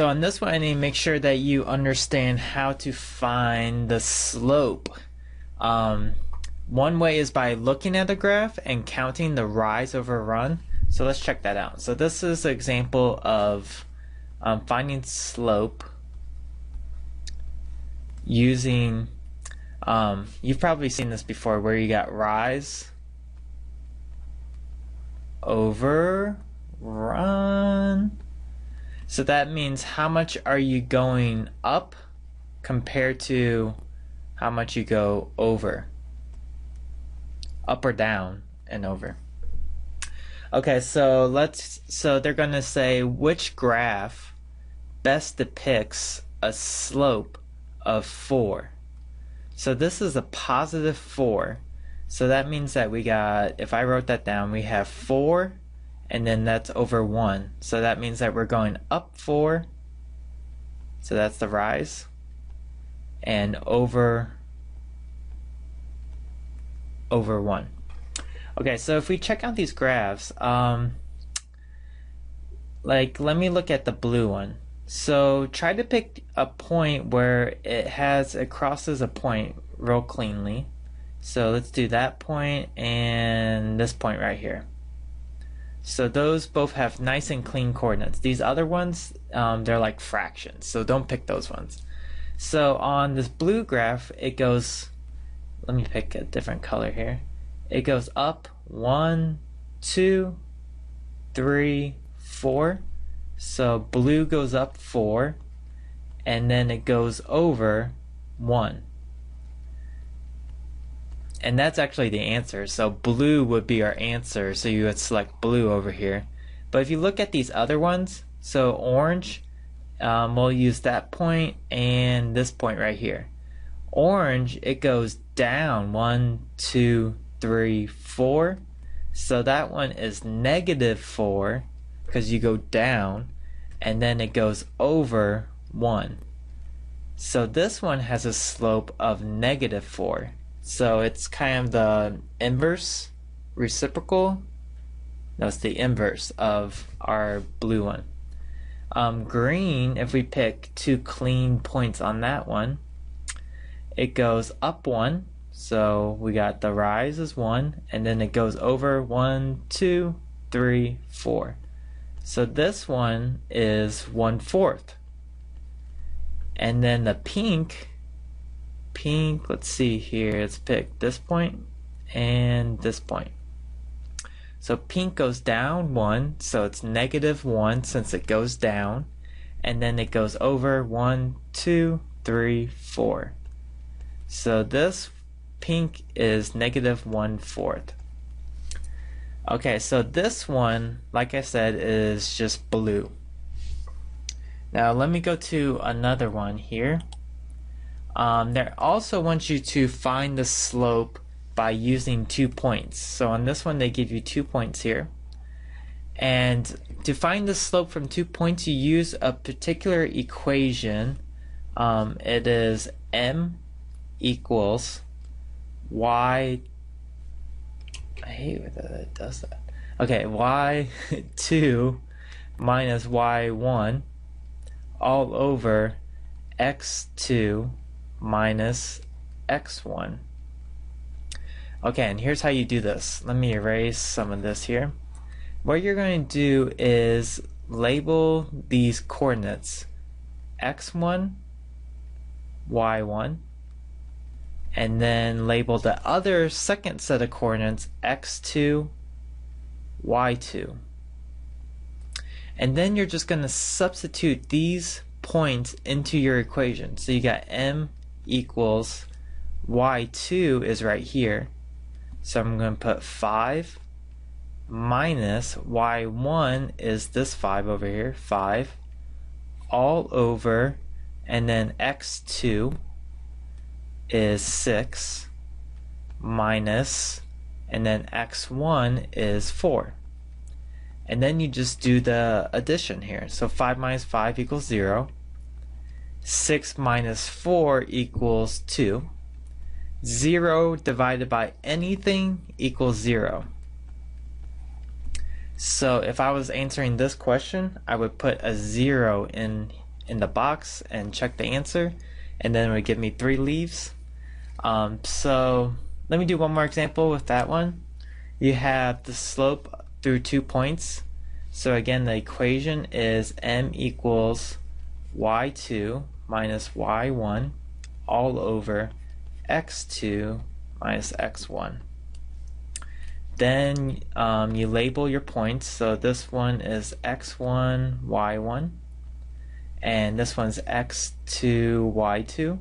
So on this one, I need to make sure that you understand how to find the slope. One way is by looking at the graph and counting the rise over run. So let's check that out. So this is an example of finding slope using, you've probably seen this before, where you got rise over run. So that means how much are you going up compared to how much you go over. Up or down and over. Okay, so they're going to say which graph best depicts a slope of 4. So this is a positive 4. So that means that we got, if I wrote that down, we have 4 and then that's over 1. So that means that we're going up 4. So that's the rise. And over 1. Okay, so if we check out these graphs, like let me look at the blue one. So try to pick a point where it crosses a point real cleanly. So let's do that point and this point right here. So those both have nice and clean coordinates. These other ones, they're like fractions, so don't pick those ones. So on this blue graph, it goes, let me pick a different color here. It goes up 1, 2, 3, 4. So blue goes up 4, and then it goes over 1. And that's actually the answer. So blue would be our answer. So you would select blue over here. But if you look at these other ones, so orange, we'll use that point and this point right here. Orange, it goes down 1, 2, 3, 4. So that one is -4 because you go down, and then it goes over 1. So this one has a slope of -4. So it's kind of the inverse reciprocal. That's the inverse of our blue one. Green, if we pick 2 clean points on that one, it goes up 1. So we got the rise is 1, and then it goes over 1, 2, 3, 4. So this one is 1/4. And then the pink, let's see here, let's pick this point and this point. So pink goes down 1, so it's -1 since it goes down, and then it goes over 1, 2, 3, 4. So this pink is -1/4. Okay, so this one, like I said, is just blue. Now let me go to another one here. They also want you to find the slope by using 2 points. So on this one, they give you 2 points here. And to find the slope from 2 points, you use a particular equation. It is m equals y. I hate that it does that. Okay, y2 minus y1 all over x2 minus x1. Okay, and here's how you do this. Let me erase some of this here. What you're going to do is label these coordinates x1, y1, and then label the other second set of coordinates x2, y2. And then you're just going to substitute these points into your equation. So you got m equals y2 is right here. So I'm going to put 5 minus y1 is this 5 over here, 5, all over, and then x2 is 6 minus, and then x1 is 4. And then you just do the addition here. So 5 minus 5 equals 0. 6 minus 4 equals 2. 0 divided by anything equals 0. So if I was answering this question, I would put a 0 in in the box and check the answer, and then it would give me 3 leaves. So let me do one more example with that one. You have the slope through 2 points. So again, the equation is m equals y2 minus y1 all over x2 minus x1. Then you label your points. So this one is x1, y1, and this one's x2, y2.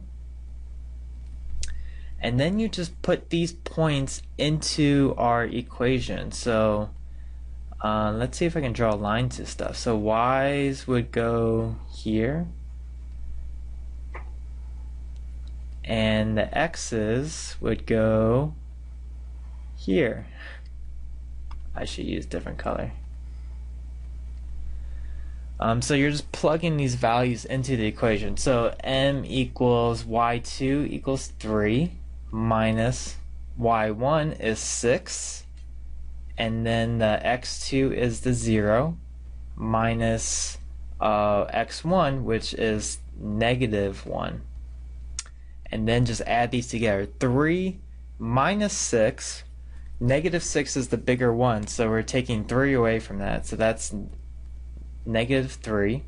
And then you just put these points into our equation. So let's see if I can draw a line to stuff. So y's would go here, and the x's would go here. I should use different color. So you're just plugging these values into the equation. So m equals y2 equals 3 minus y1 is 6, and then the x2 is the 0 minus x1, which is negative 1. And then just add these together. 3 minus 6, negative 6 is the bigger one, so we're taking 3 away from that, so that's negative 3.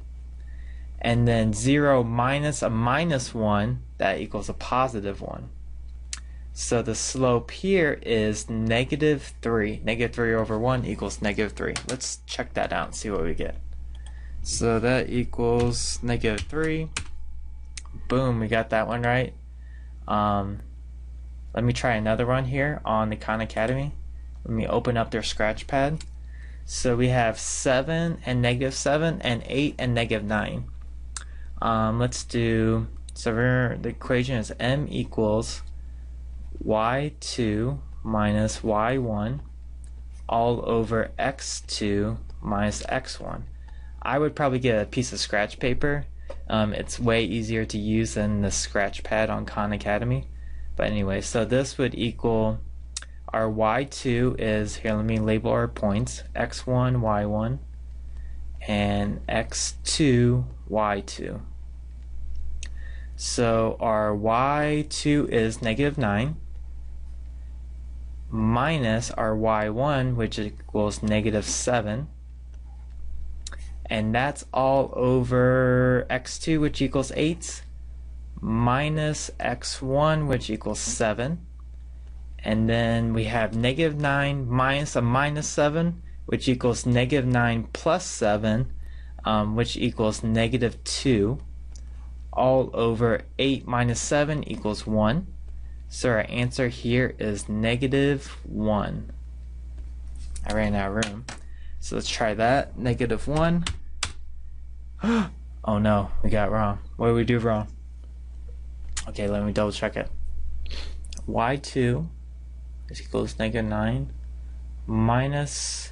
And then 0 minus a minus 1, that equals a positive 1. So the slope here is negative 3. Negative 3 over 1 equals negative 3. Let's check that out and see what we get. So that equals negative 3. Boom, we got that one right. Let me try another one here on the Khan Academy. Let me open up their scratch pad. So we have 7 and negative 7 and 8 and negative 9. Let's do, so the equation is m equals y2 minus y1 all over x2 minus x1. I would probably get a piece of scratch paper. It's way easier to use than the scratch pad on Khan Academy. But anyway, so this would equal, our y2 is, here let me label our points, x1, y1, and x2, y2. So our y2 is negative 9 minus our y1, which equals negative 7. And that's all over x2, which equals 8, minus x1, which equals 7. And then we have negative 9 minus a minus 7, which equals negative 9 plus 7, which equals negative 2, all over 8 minus 7 equals 1. So our answer here is negative 1. I ran out of room. So let's try that. Negative 1. Oh no, we got it wrong. What did we do wrong? Okay, let me double check it. y2 is equals negative 9 minus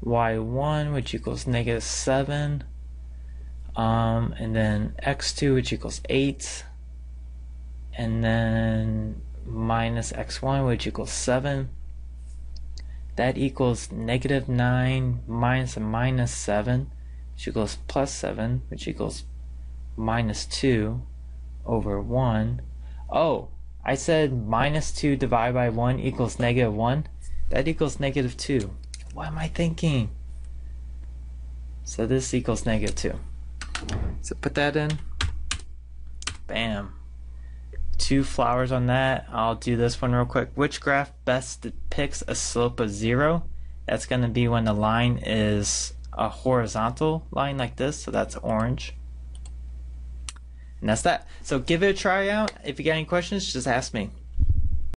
y1, which equals negative 7, and then x2, which equals 8, and then minus x1, which equals 7. That equals negative 9 minus a minus 7, which equals plus 7, which equals minus 2 over 1. Oh, I said minus 2 divided by 1 equals negative 1. That equals negative 2. What am I thinking? So this equals negative 2. So put that in. Bam. 2 flowers on that. I'll do this one real quick. Which graph best depicts a slope of 0? That's going to be when the line is a horizontal line like this. So that's orange. And that's that. So give it a try out. If you got any questions, just ask me.